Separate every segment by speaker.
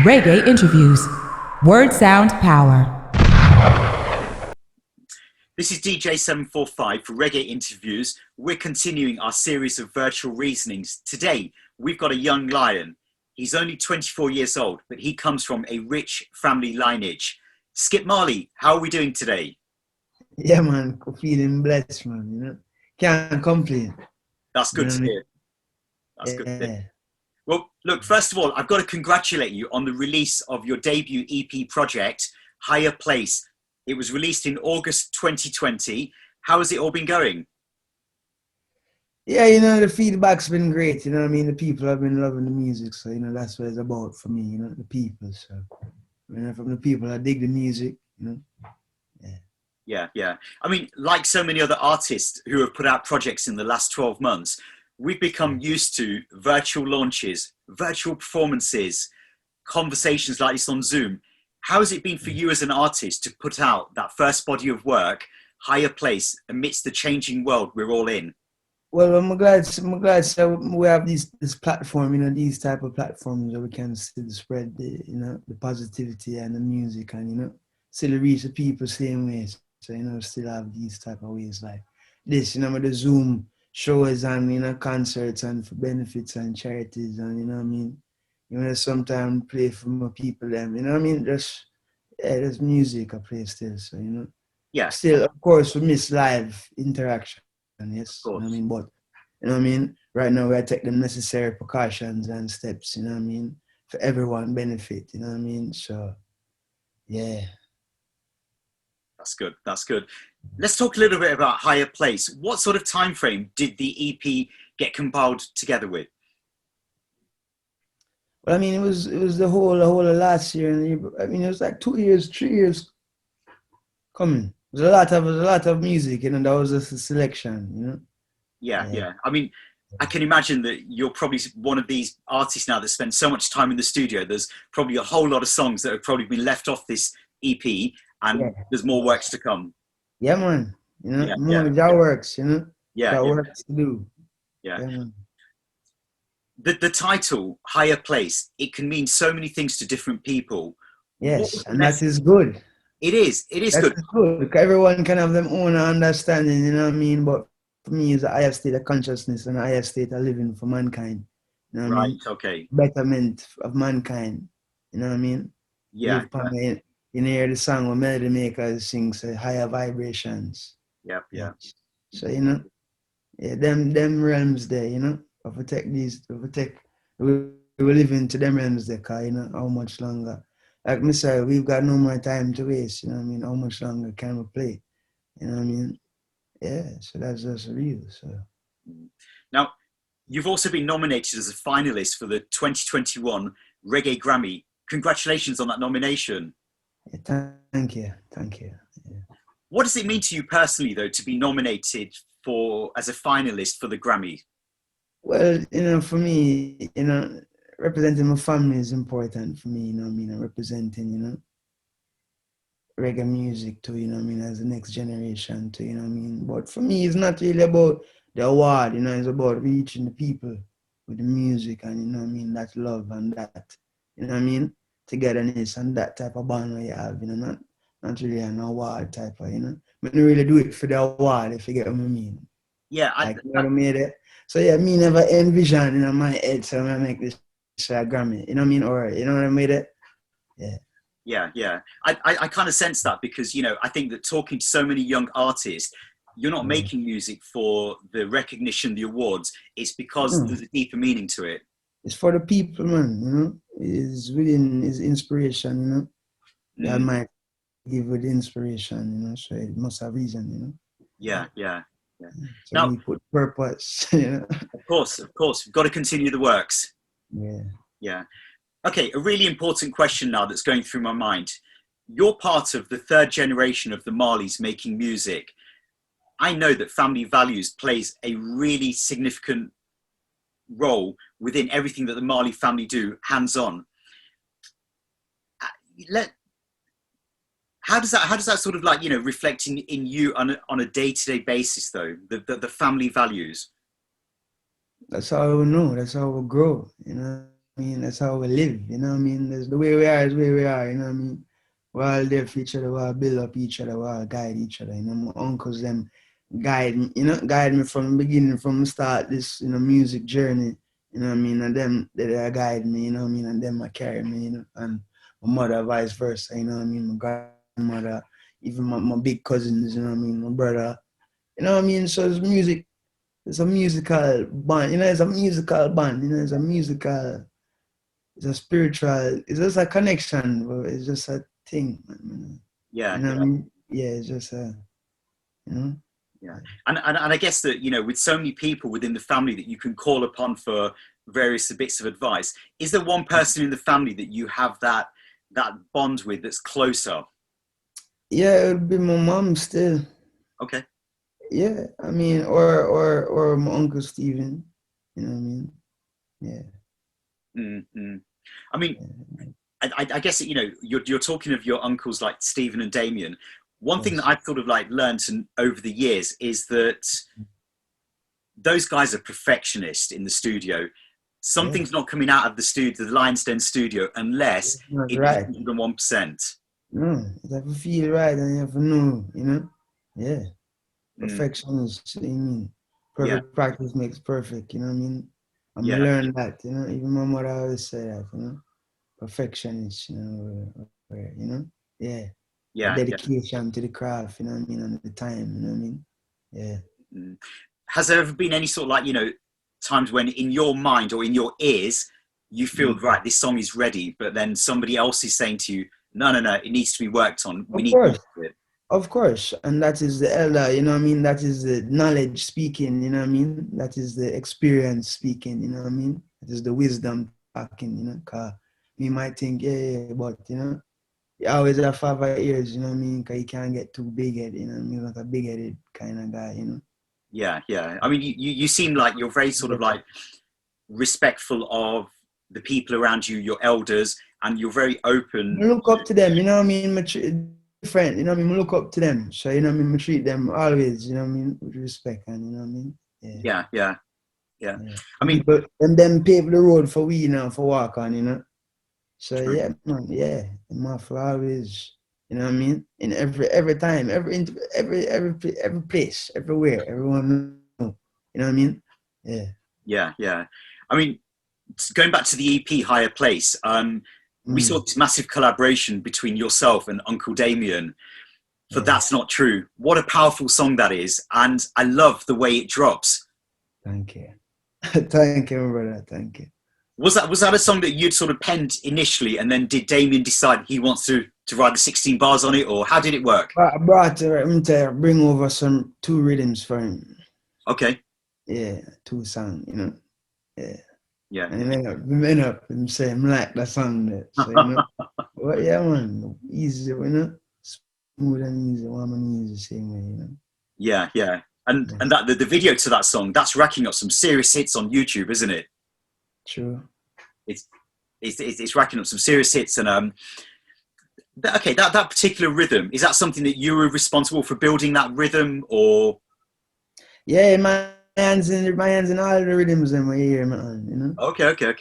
Speaker 1: Reggae Interviews. Word Sound Power.
Speaker 2: This is DJ745 for Reggae Interviews. We're continuing our series of virtual reasonings. Today, we've got a young lion. He's only 24 years old, but he comes from a rich family lineage. Skip Marley, how are we doing today?
Speaker 3: Yeah, man, feeling blessed, man, you know. Can't complain.
Speaker 2: That's good to hear. That's good to hear. Well, look, first of all, I've got to congratulate you on the release of your debut EP project, Higher Place. It was released in August 2020. How has it all been going?
Speaker 3: Yeah, you know, the feedback's been great, you know what I mean? The people have been loving the music, so, you know, that's what it's about for me, you know, the people. So, you know, from the people, I dig the music, you know.
Speaker 2: Yeah. I mean, like so many other artists who have put out projects in the last 12 months, we've become used to virtual launches, virtual performances, conversations like this on Zoom. How has it been for you as an artist to put out that first body of work, Higher Place, amidst the changing world we're all in?
Speaker 3: Well, I'm glad so we have this platform, you know, these type of platforms where we can still spread the, you know, the positivity and the music and, you know, still reach the people same ways. So, you know, still have these type of ways like this, you know, with the Zoom shows and, you know, concerts and for benefits and charities and, you know what I mean? You know, sometimes play for more people, them, you know what I mean? There's music I play still, so, you know.
Speaker 2: Yeah.
Speaker 3: Still, of course, we miss live interaction, yes, you know what I mean? But, you know what I mean? Right now, we take the necessary precautions and steps, you know what I mean? For everyone benefit, you know what I mean? So, yeah.
Speaker 2: That's good. Let's talk a little bit about Higher Place. What sort of time frame did the EP get compiled together with?
Speaker 3: Well, I mean, it was the whole of last year, and I mean, it was like 3 years coming. There's a lot of music, you know. That was just a selection, you know.
Speaker 2: Yeah. I mean, I can imagine that you're probably one of these artists now that spend so much time in the studio. There's probably a whole lot of songs that have probably been left off this EP, and there's more works to come.
Speaker 3: Yeah, man. You know, more that works, you know. That works to do.
Speaker 2: Yeah.
Speaker 3: Man.
Speaker 2: The title, Higher Place, it can mean so many things to different people.
Speaker 3: Yes, and that is good.
Speaker 2: It is good.
Speaker 3: Good. Everyone can have their own understanding, you know what I mean? But for me, it's a higher state of consciousness and a higher state of living for mankind. You know what I mean?
Speaker 2: Okay.
Speaker 3: Betterment of mankind. You know what I mean?
Speaker 2: Yeah.
Speaker 3: You hear the song where Melody Makers sings higher vibrations.
Speaker 2: Yeah.
Speaker 3: So, you know, them realms there, you know, we live into them realms there, cause, you know, how much longer? Like me say, we've got no more time to waste, you know what I mean? How much longer can we play? You know what I mean? Yeah, so that's just real, so.
Speaker 2: Now, you've also been nominated as a finalist for the 2021 Reggae Grammy. Congratulations on that nomination.
Speaker 3: Yeah, thank you. Yeah.
Speaker 2: What does it mean to you personally, though, to be nominated as a finalist for the Grammy?
Speaker 3: Well, you know, for me, you know, representing my family is important for me, you know what I mean? And representing, you know, reggae music too, you know what I mean, as the next generation too, you know what I mean? But for me, it's not really about the award, you know, it's about reaching the people with the music and, you know what I mean, that love and that, you know what I mean, togetherness and that type of bond where you have, you know, not really an award type of, you know. I don't really do it for the award, if you get what I mean.
Speaker 2: Yeah.
Speaker 3: You know what I mean? So yeah, me never envision in my head, so I'm gonna make this Grammy, you know what I mean? Or, you know what I mean?
Speaker 2: Yeah. I kind of sense that because, you know, I think that talking to so many young artists, you're not making music for the recognition, the awards. It's because there's a deeper meaning to it.
Speaker 3: It's for the people, man, you know? It's within his inspiration, you know? That might give it inspiration, you know? So it must have reason, you know?
Speaker 2: Yeah.
Speaker 3: So now, we put purpose, you know?
Speaker 2: Of course. We've got to continue the works.
Speaker 3: Yeah.
Speaker 2: Okay, a really important question now that's going through my mind. You're part of the third generation of the Marleys making music. I know that family values plays a really significant role within everything that the Marley family do, hands-on. How does that sort of like, you know, reflect in you on a day-to-day basis though, the family values?
Speaker 3: That's how we know, that's how we grow, you know what mean, that's how we live, you know what I mean? That's the way we are is where we are, you know what I mean? We're all there for each other, we all build up each other, we all guide each other, you know, my uncles, them guide me from the beginning, from the start, this, music journey, you know what I mean? And them, they guide me, you know what I mean? And them, I carry me, and my mother, vice versa, you know what I mean? My grandmother, even my big cousins, you know what I mean? My brother, you know what I mean? So it's music. It's a musical band, it's a musical band, it's a spiritual, it's just a connection, but it's just a thing, man.
Speaker 2: Yeah,
Speaker 3: You know what I mean? Yeah, it's just
Speaker 2: Yeah, and I guess that, with so many people within the family that you can call upon for various bits of advice, is there one person in the family that you have that bond with that's closer?
Speaker 3: Yeah, it would be my mom still.
Speaker 2: Okay.
Speaker 3: Yeah, I mean, or my uncle Stephen, you know what I mean? Yeah.
Speaker 2: Mm-hmm. I mean, I guess, you're talking of your uncles like Stephen and Damien. One thing that I've sort of learned over the years is that those guys are perfectionists in the studio. Something's not coming out of the studio, the Lion's Den studio, unless it's
Speaker 3: right.
Speaker 2: 101%.
Speaker 3: No, you have to feel right and you have to know, Yeah. Perfectionist, you know what I mean? Perfect practice makes perfect, you know what I mean? I'm gonna learn that, even my mother always say that, perfectionist, dedication to the craft, you know what I mean, and the time, you know what I mean? Yeah.
Speaker 2: Has there ever been any sort of times when in your mind or in your ears you feel right, this song is ready, but then somebody else is saying to you, no, it needs to be worked on, we need more of it?
Speaker 3: Of course, and that is the elder, you know what I mean? That is the knowledge speaking, you know what I mean? That is the experience speaking, you know what I mean? That is the wisdom talking, because me might think, but, you always have 5 ears, you know what I mean? Because you can't get too big-headed, you know what I mean? Like a big-headed kind of guy,
Speaker 2: Yeah. I mean, you seem like you're very sort of respectful of the people around you, your elders, and you're very open.
Speaker 3: I look up to them, you know what I mean? Different, you know what I mean? I look up to them. So, you know what I mean? I treat them always, you know what I mean? With respect, and you know what I mean?
Speaker 2: Yeah. I mean,
Speaker 3: but them pave the road for we, for walk on, So, true. Yeah, man, yeah. My always, you know what I mean? In every time, every place, everywhere, everyone know, you know what I mean?
Speaker 2: Yeah. I mean, going back to the EP Higher Place, we saw this massive collaboration between yourself and Uncle Damian for That's Not True. What a powerful song that is. And I love the way it drops.
Speaker 3: Thank you. Thank you, brother. Thank you.
Speaker 2: Was that a song that you'd sort of penned initially, and then did Damian decide he wants to write the 16 bars on it, or how did it work?
Speaker 3: I brought to bring over 2 rhythms for him.
Speaker 2: Okay.
Speaker 3: Yeah, 2 songs, Yeah.
Speaker 2: Yeah.
Speaker 3: And we end up him saying like that song there. So, well, yeah, man, easy, smooth and easy, warm and easy, same way,
Speaker 2: Yeah. And that the video to that song, that's racking up some serious hits on YouTube, isn't it?
Speaker 3: True.
Speaker 2: It's racking up some serious hits, and okay, that particular rhythm, is that something that you were responsible for building that rhythm, or?
Speaker 3: Yeah, my hands in all the rhythms in my ear, man.
Speaker 2: Okay.
Speaker 3: Yeah,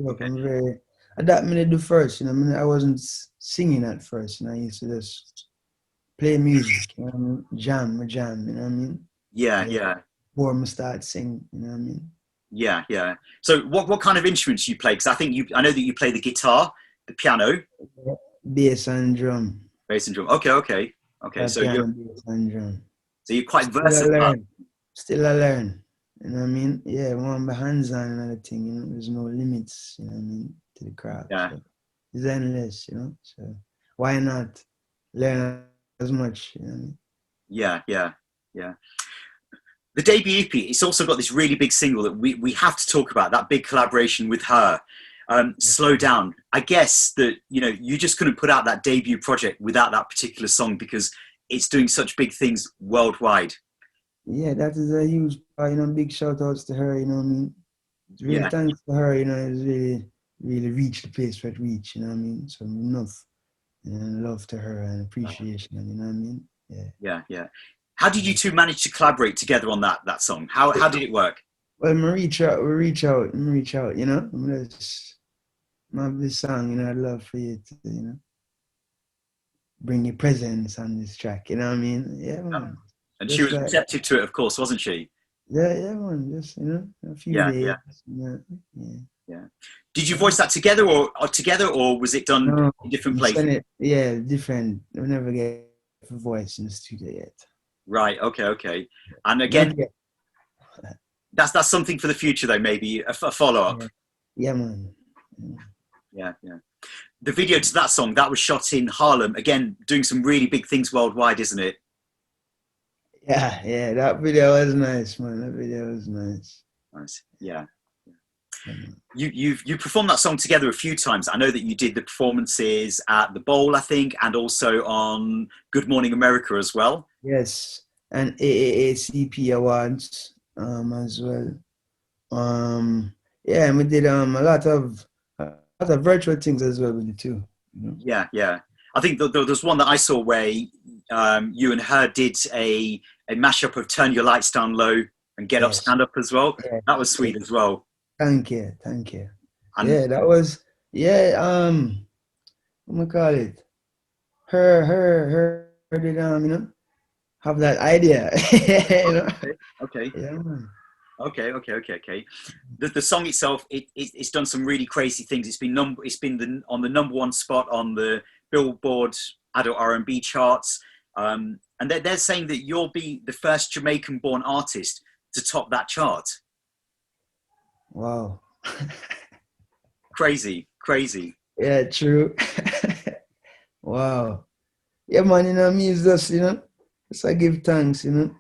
Speaker 3: okay. That me do first, I wasn't singing at first, I used to just play music, jam, you know what I mean?
Speaker 2: Yeah.
Speaker 3: Before I start singing, you know what I mean?
Speaker 2: Yeah. So what kind of instruments you play? Because I know that you play the guitar, the piano,
Speaker 3: bass and drum.
Speaker 2: Bass and drum. Okay. So
Speaker 3: piano, bass and drum.
Speaker 2: So you're quite versatile.
Speaker 3: Still I learn. You know what I mean? Yeah, one my hands on another thing, there's no limits, you know what I mean, to the craft.
Speaker 2: Yeah.
Speaker 3: So it's endless, So why not learn as much, you know what I mean?
Speaker 2: Yeah. The debut EP, it's also got this really big single that we have to talk about, that big collaboration with H.E.R. Slow Down. I guess that, you just couldn't put out that debut project without that particular song because it's doing such big things worldwide.
Speaker 3: Yeah, that is a huge part, big shout outs to her, you know what I mean? It's really thanks to her, it's really reached the place where it reached, you know what I mean? So enough, love to her and appreciation, you know what I mean?
Speaker 2: Yeah. How did you two manage to collaborate together on that song? How did it work?
Speaker 3: Well, we reach out, I'm just Love this song, you know, I'd love for you to, you know, bring your presence on this track, you know what I mean? Yeah, man.
Speaker 2: And she
Speaker 3: Just
Speaker 2: was
Speaker 3: like,
Speaker 2: receptive to it, of course, wasn't she?
Speaker 3: yeah, man, just, you know, a few
Speaker 2: Yeah,
Speaker 3: days,
Speaker 2: yeah,
Speaker 3: you know, yeah.
Speaker 2: yeah. Did you voice that together or was it done
Speaker 3: No,
Speaker 2: in different
Speaker 3: you
Speaker 2: places?
Speaker 3: send it, yeah, different. We never get a voice in the studio yet.
Speaker 2: Right. Okay. Okay. And
Speaker 3: Not
Speaker 2: again,
Speaker 3: yet.
Speaker 2: that's something for the future, though. Maybe a follow up.
Speaker 3: Yeah, yeah, man. Yeah.
Speaker 2: Yeah. Yeah. The video to that song that was shot in Harlem. Again, doing some really big things worldwide, isn't it?
Speaker 3: Yeah, yeah, that video was nice, man. That video was nice.
Speaker 2: Nice. Yeah.
Speaker 3: Yeah, man.
Speaker 2: You performed that song together a few times. I know that you did the performances at the Bowl, I think, and also on Good Morning America as well.
Speaker 3: Yes, and AAACP awards as well. Yeah, and we did a lot of virtual things as well with the two. You know?
Speaker 2: Yeah, yeah. I think there's one that I saw where you and her did a mashup of Turn Your Lights Down Low and Get Up,
Speaker 3: Yes,
Speaker 2: Stand Up as well.
Speaker 3: yes,
Speaker 2: That was
Speaker 3: yes.
Speaker 2: sweet as well.
Speaker 3: Thank you, thank you.
Speaker 2: And
Speaker 3: Yeah, that was yeah. What we call it? Her did you know, have that idea. You know?
Speaker 2: okay, okay,
Speaker 3: Yeah, man.
Speaker 2: okay. The song itself, it's done some really crazy things. It's been on the number one spot on the Billboard Adult R&B charts. And they're saying that you'll be the first Jamaican-born artist to top that chart.
Speaker 3: Wow.
Speaker 2: Crazy, crazy.
Speaker 3: Yeah, true. Wow. Yeah, man, you know, me is just, you know, just I give thanks, you know,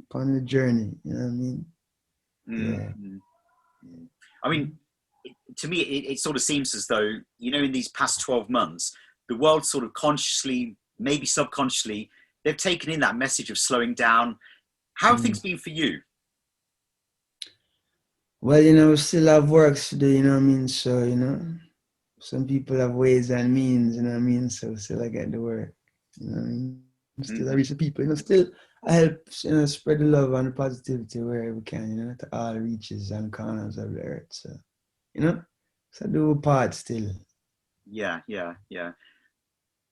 Speaker 3: upon the journey, you know what I mean? Yeah.
Speaker 2: Mm-hmm. I mean, to me, it sort of seems as though, you know, in these past 12 months, the world sort of consciously, maybe subconsciously, they've taken in that message of slowing down. How have things been for you?
Speaker 3: Well, you know, we still have works to do, you know what I mean? So, you know, some people have ways and means, you know what I mean? So still I get the work, you know what I mean? Still I reach the people, you know, still I help, you know, spread the love and the positivity wherever we can, you know, to all reaches and corners of the earth. So, you know, so I do a part still.
Speaker 2: Yeah.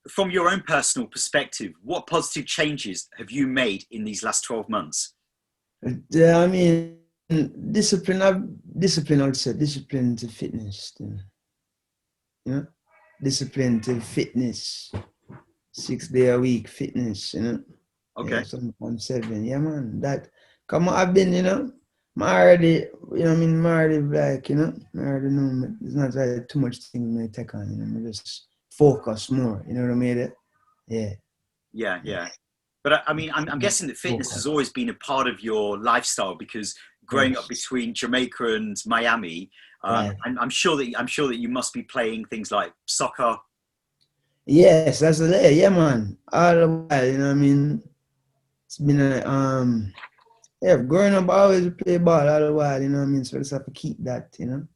Speaker 2: From your own personal perspective, what positive changes have you made in these last 12 months?
Speaker 3: Yeah, I mean, discipline, I would say, discipline to fitness, still, you know, discipline to fitness, 6 day a week fitness, you know.
Speaker 2: Okay.
Speaker 3: Yeah, 7.7. Yeah, man. That come on, I've been, you know, I'm already, you know, I mean, I'm already like, you know, I already know it's not like too much things I take on, you know, I just focus more, you know what I mean? Yeah.
Speaker 2: Yeah. But I mean, I'm guessing that fitness has
Speaker 3: Focus.
Speaker 2: always been a part of your lifestyle because growing up
Speaker 3: Yes.
Speaker 2: between Jamaica and Miami,
Speaker 3: Right.
Speaker 2: I'm sure that you must be playing things like soccer.
Speaker 3: Yes, that's it. Yeah, man. All the while, you know what I mean? It's been a yeah, growing up I always play ball all the while, you know what I mean? So I just have to keep that, you know,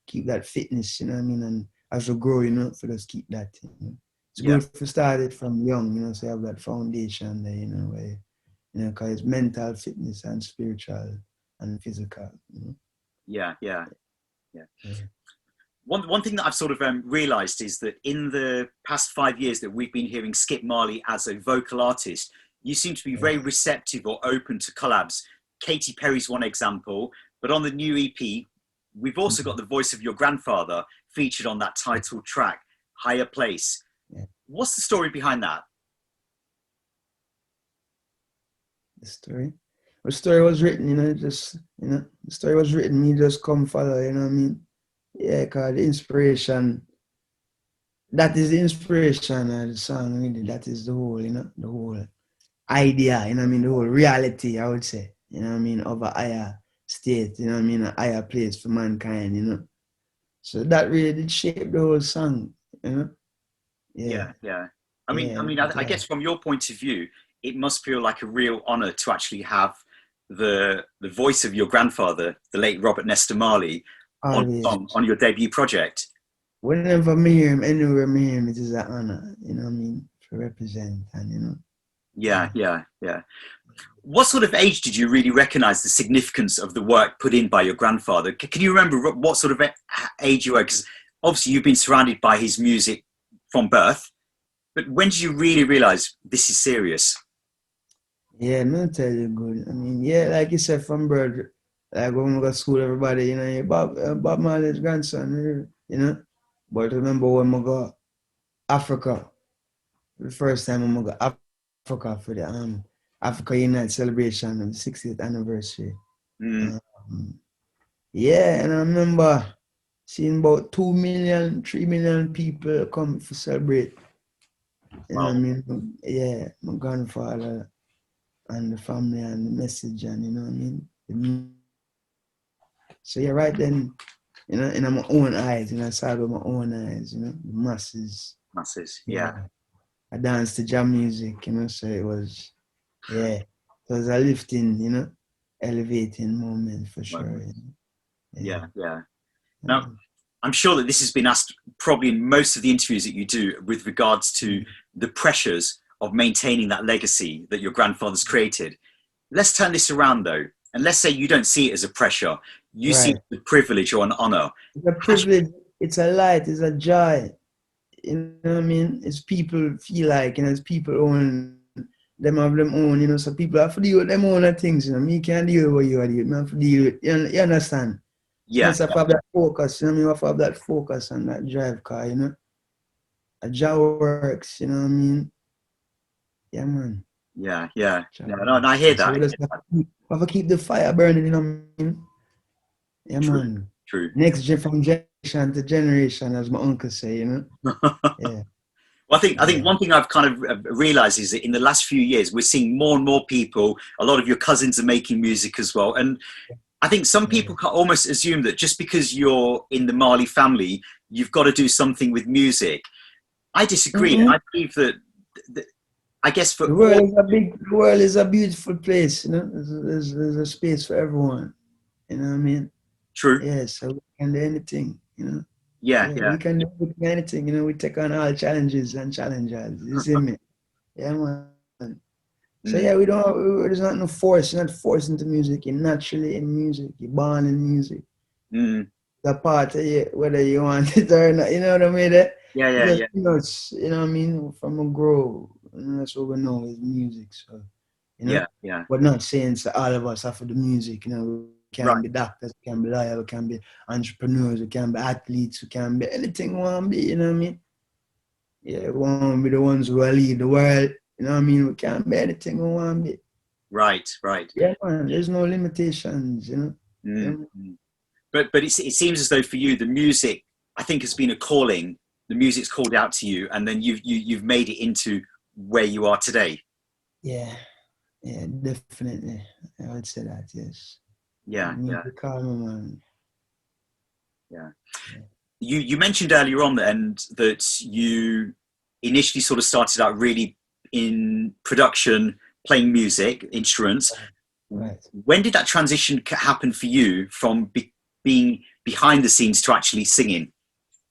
Speaker 3: keep that fitness, you know what I mean? And as you grow, you know, so just keep that, you know. It's
Speaker 2: Yeah,
Speaker 3: good if you start it from young, you know, so you have that foundation there, you know, where, you know, because it's mental fitness and spiritual and physical, you know.
Speaker 2: yeah.
Speaker 3: Yeah.
Speaker 2: One thing that I've sort of realised is that in the past 5 years that we've been hearing Skip Marley as a vocal artist, you seem to be
Speaker 3: Yeah.
Speaker 2: very receptive or open to collabs. Katy Perry's one example, but on the new EP, we've also got the voice of your grandfather featured on that title track, Higher Place.
Speaker 3: Yeah.
Speaker 2: What's the story behind that?
Speaker 3: The story. The story was written, you know, just, you know, the story was written, you just come follow, you know what I mean? Yeah, because the inspiration, that is the inspiration of the song, really. That is the whole, you know, the whole idea, you know what I mean? The whole reality, I would say, you know what I mean, of a higher state, you know what I mean, a higher place for mankind, you know. So that really did shape the whole song, you know. Yeah,
Speaker 2: Yeah.
Speaker 3: yeah,
Speaker 2: I guess from your point of view, it must feel like a real honour to actually have the voice of your grandfather, the late Robert Nesta Marley,
Speaker 3: always.
Speaker 2: on your debut project.
Speaker 3: Whenever me hear him, anywhere me hear him, it is an honor, you know what I mean, to represent and, you know.
Speaker 2: Yeah. What sort of age did you really recognise the significance of the work put in by your grandfather? Can you remember what sort of age you were? Because obviously you've been surrounded by his music from birth, but when did you really realize this is serious?
Speaker 3: Yeah, I'm gonna tell you good. I mean, yeah, like you said, from birth, like when we go to school, everybody, you know, yeah, Bob Marley's grandson, you know. But remember when we go Africa, the first time when we go Africa for the Africa Unite celebration of the 60th anniversary.
Speaker 2: Mm.
Speaker 3: Yeah, and I remember seeing about 2 million, 3 million people come to celebrate. You know what I
Speaker 2: Wow.
Speaker 3: mean? Yeah, my grandfather and the family and the message, and you know what I mean? So you're right then, you know, in my own eyes, you know, I saw it with my own eyes, you know, the masses.
Speaker 2: Masses,
Speaker 3: Yeah.
Speaker 2: yeah.
Speaker 3: I danced to jam music, you know, so it was, yeah, it was a lifting, you know, elevating moment for sure. You know?
Speaker 2: Yeah, yeah. Now,
Speaker 3: Mm.
Speaker 2: I'm sure that this has been asked probably in most of the interviews that you do with regards to the pressures of maintaining that legacy that your grandfather's created. Let's turn this around though, and let's say you don't see it as a pressure. You see it
Speaker 3: Right.
Speaker 2: as a privilege or an honor.
Speaker 3: It's a privilege, it's a light, it's a joy. You know what I mean? It's people feel like, you know, it's people own, them have them own, you know, so people have to deal with them own things, you know. Me can't deal with what you are doing, I have to deal with, you understand? You
Speaker 2: Yeah,
Speaker 3: must have that focus, you know, you have to have that focus and that drive car, you know. A job works, you know what I mean? Yeah, man.
Speaker 2: yeah, yeah.
Speaker 3: Job
Speaker 2: No, no, and I
Speaker 3: works.
Speaker 2: hear
Speaker 3: So
Speaker 2: that.
Speaker 3: we just have to keep the fire burning, you know what I mean? Yeah,
Speaker 2: True,
Speaker 3: man.
Speaker 2: true.
Speaker 3: Next gen from generation to generation, as my uncle say, you know? Yeah.
Speaker 2: Well, I think
Speaker 3: Yeah.
Speaker 2: one thing I've kind of realized is that in the last few years, we're seeing more and more people. A lot of your cousins are making music as well, and I think some
Speaker 3: Yeah.
Speaker 2: people can almost assume that just because you're in the Marley family, you've got to do something with music. I disagree.
Speaker 3: Mm-mm.
Speaker 2: I believe that I guess for
Speaker 3: The
Speaker 2: all,
Speaker 3: world is the world is a beautiful place, you know. There's a space for everyone. You know what I mean?
Speaker 2: true.
Speaker 3: Yeah, so we can do anything, you know.
Speaker 2: Yeah,
Speaker 3: Yeah,
Speaker 2: yeah.
Speaker 3: we can do anything, you know, we take on all challenges and challengers. You see me? Yeah, man. So
Speaker 2: Mm,
Speaker 3: yeah, we don't there's not no force, you're not forced into music, you're naturally in music, you're born in music.
Speaker 2: mm.
Speaker 3: The part of you, whether you want it or not, you know what I mean? It
Speaker 2: Yeah, yeah,
Speaker 3: just,
Speaker 2: yeah.
Speaker 3: you know, it's, you know what I mean, from a grow, you know, that's what we know is music, so, you know,
Speaker 2: Yeah, yeah.
Speaker 3: but not saying so all of us have to do music, you know, we
Speaker 2: Right.
Speaker 3: can be doctors, we can be lawyers, we can be entrepreneurs, we can be athletes, we can be anything we want to be, you know what I mean? Yeah, we want to be the ones who will lead the world, you know what I mean? We can be anything we want to be.
Speaker 2: Right, right.
Speaker 3: Yeah, man, there's no limitations, you know? Yeah,
Speaker 2: Mm,
Speaker 3: man.
Speaker 2: mm. But it seems as though for you, the music, I think, has been a calling. The music's called out to you, and then you've made it into where you are today.
Speaker 3: Yeah, yeah, definitely. I would say that, yes.
Speaker 2: Yeah, yeah,
Speaker 3: Music call me, man.
Speaker 2: yeah.
Speaker 3: Yeah.
Speaker 2: You mentioned earlier on and that you initially sort of started out really in production, playing music instruments.
Speaker 3: Right.
Speaker 2: When did that transition happen for you from being behind the scenes to actually singing?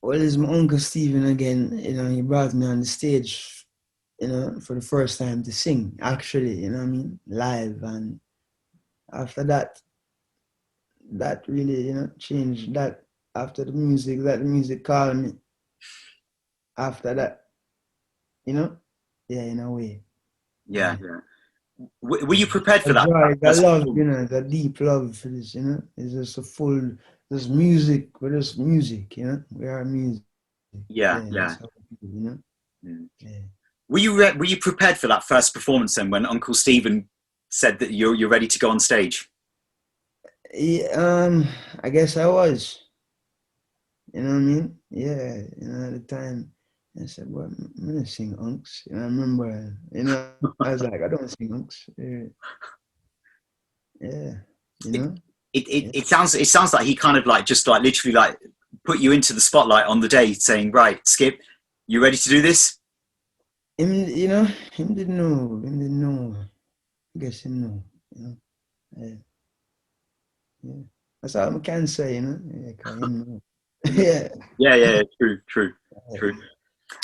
Speaker 3: Well, it's my uncle Stephen again. You know, he brought me on the stage, you know, for the first time to sing, actually, you know what I mean, live. And after that, that really, you know, changed that. After the music called me. After that, you know, yeah, in a way.
Speaker 2: Yeah,
Speaker 3: Yeah.
Speaker 2: yeah. Were you prepared
Speaker 3: A
Speaker 2: for that?
Speaker 3: joy, a
Speaker 2: First
Speaker 3: love, you
Speaker 2: performance?
Speaker 3: know, the deep love for this, you know. It's just a full, there's music, we're just music, you know. We are music.
Speaker 2: Yeah,
Speaker 3: Yeah,
Speaker 2: yeah.
Speaker 3: that's how we do, you know.
Speaker 2: Mm.
Speaker 3: Yeah.
Speaker 2: Were you prepared for that first performance then when Uncle Stephen said that you're ready to go on stage?
Speaker 3: Yeah, I guess I was, you know what I mean? Yeah, you know, at the time, I said, well, I'm gonna sing unks. And I remember, you know, I was like, I don't sing unks. Yeah, yeah, you
Speaker 2: It,
Speaker 3: know? Yeah.
Speaker 2: it sounds like he kind of like just like literally like put you into the spotlight on the day, saying, "Right, Skip, you ready to do this?"
Speaker 3: Him, you know, him didn't know. I guess him know, you know. Yeah, yeah. That's all I can say, you know? Yeah, 'cause him know. Yeah.
Speaker 2: Yeah, yeah, yeah, true, true, true.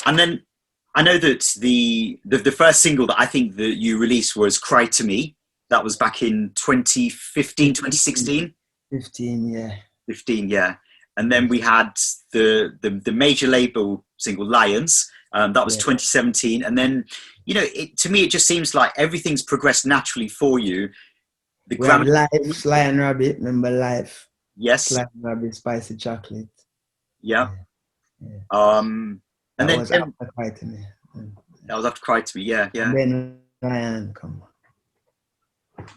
Speaker 2: And then I know that the first single that I think that you released was "Cry to Me." That was back in 2015, 2016.
Speaker 3: 15, yeah.
Speaker 2: 15, yeah. and then we had the major label single Lions. That was 2017, and then to me it just seems like everything's progressed naturally for you. The
Speaker 3: we had Life, Lion Rabbit, remember Life?
Speaker 2: Yes.
Speaker 3: Lion Rabbit, Spicy Chocolate.
Speaker 2: Yeah.
Speaker 3: And
Speaker 2: that
Speaker 3: was After Cry to Me.
Speaker 2: That was After Cry to Me. Yeah.
Speaker 3: And then Lion, come on.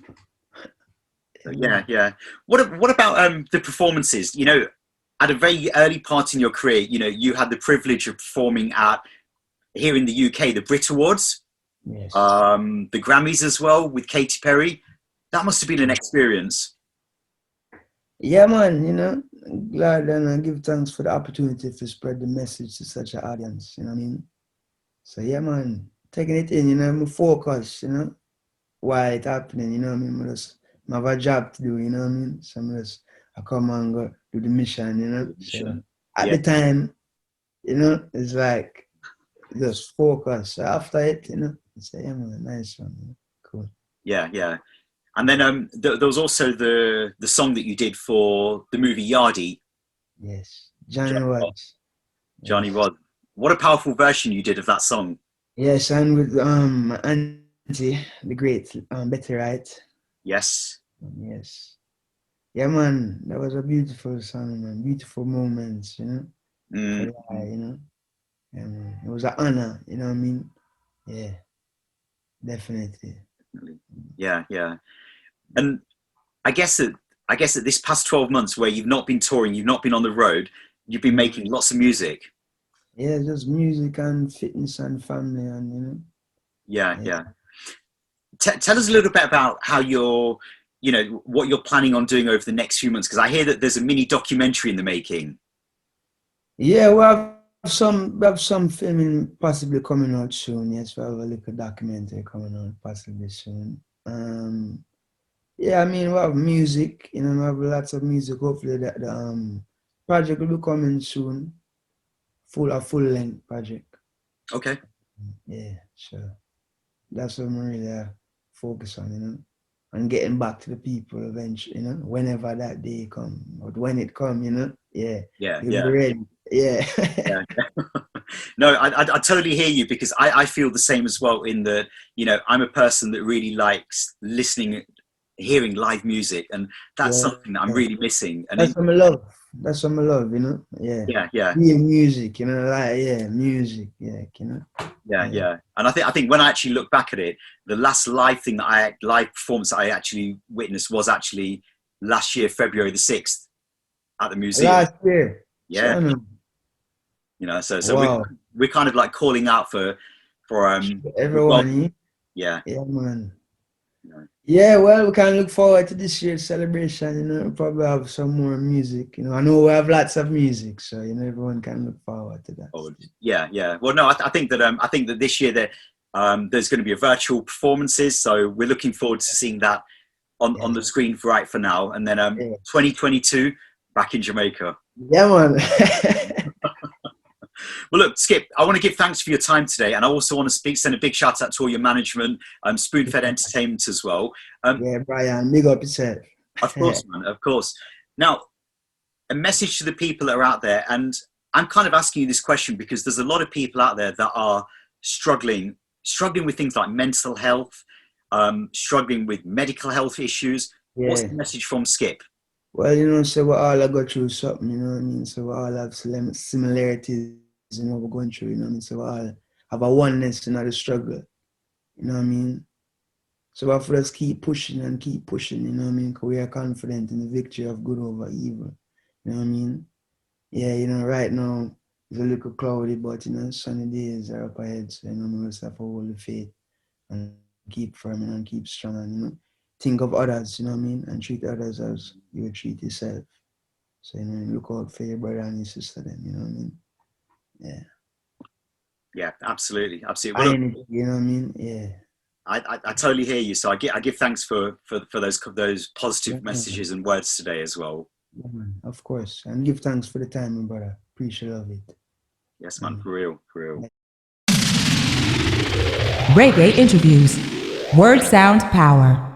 Speaker 2: Yeah. What about the performances? At a very early part in your career, you had the privilege of performing at, here in the UK, the Brit Awards,
Speaker 3: yes.
Speaker 2: The Grammys as well with Katy Perry. That must have been an experience.
Speaker 3: Yeah, man, glad and I give thanks for the opportunity to spread the message to such an audience, you know what I mean? So yeah, man, taking it in, I'm focused, why it happening, you know what I mean? I have a job to do, you know what I mean? So I come and go do the mission, So at the time, it's like just focus. So after it, say, yeah, man, nice one, cool.
Speaker 2: Yeah. And then there was also the song that you did for the movie Yardie.
Speaker 3: Yes, Johnny was.
Speaker 2: Johnny was. What a powerful version you did of that song.
Speaker 3: Yes, and with my auntie, the great Betty Wright.
Speaker 2: Yes.
Speaker 3: Yes. Yeah, man, that was a beautiful song, man. Beautiful moments,
Speaker 2: Mm.
Speaker 3: And it was an honor, you know what I mean? Yeah, definitely.
Speaker 2: Yeah. And I guess that this past 12 months where you've not been touring, you've not been on the road, you've been making lots of music.
Speaker 3: Yeah, just music and fitness and family and,
Speaker 2: Yeah. Tell us a little bit about how what you're planning on doing over the next few months, because I hear that there's a mini documentary in the making.
Speaker 3: Yeah, we have some filming possibly coming out soon. Yes, we have a little documentary coming out possibly soon. Yeah, I mean, we have music, we have lots of music. Hopefully that the project will be coming soon. A full-length project.
Speaker 2: Okay.
Speaker 3: Yeah, sure. That's what I'm really focus on, and getting back to the people eventually, whenever that day come, or when it come, yeah.
Speaker 2: Yeah.
Speaker 3: You'll be ready. Yeah.
Speaker 2: No, I totally hear you, because I feel the same as well, in that, I'm a person that really likes hearing live music, and that's something that I'm really missing. And
Speaker 3: that's what I love. That's what I love, Yeah.
Speaker 2: Yeah.
Speaker 3: Music, music,
Speaker 2: Yeah. And I think when I actually look back at it, the last live performance that I actually witnessed was actually last year, February the 6th, at the museum.
Speaker 3: Last year.
Speaker 2: Yeah. So
Speaker 3: wow.
Speaker 2: we're kind of like calling out for
Speaker 3: everyone.
Speaker 2: Yeah,
Speaker 3: man. Yeah, well, we can look forward to this year's celebration. We'll probably have some more music. I know we have lots of music, so everyone can look forward to that.
Speaker 2: Yeah. Well, no, I think that this year there's going to be a virtual performances, so we're looking forward to seeing that on the screen right for now, and then 2022 back in Jamaica.
Speaker 3: Yeah, man.
Speaker 2: Well, look, Skip, I want to give thanks for your time today, and I also want to send a big shout out to all your management, Spoonfed Entertainment as well.
Speaker 3: Yeah, Brian, big up yourself.
Speaker 2: Of course, man, of course. Now, a message to the people that are out there, and I'm kind of asking you this question because there's a lot of people out there that are struggling with things like mental health, struggling with medical health issues. Yeah. What's the message from Skip?
Speaker 3: Well, so we all have got through something, you know what I mean? So we all have similarities in what we're going through, you know what I mean? So we all have a oneness in the struggle, you know what I mean? So we have to just keep pushing, you know what I mean? Because we are confident in the victory of good over evil, you know what I mean? Yeah, right now it's a little cloudy, but, sunny days are up ahead. So, we just have to hold the faith and keep firm and keep strong and, think of others, you know what I mean? And treat others as you would treat yourself. So, look out for your brother and your sister then, you know what I mean? Yeah.
Speaker 2: Yeah, absolutely.
Speaker 3: Well, you know what I mean? Yeah.
Speaker 2: I totally hear you. So I give thanks for those positive messages and words today as well.
Speaker 3: Yeah, man, of course. And give thanks for the time, my brother. Appreciate it.
Speaker 2: Yes, man, for real.
Speaker 1: Reggae Interviews. Word Sound Power.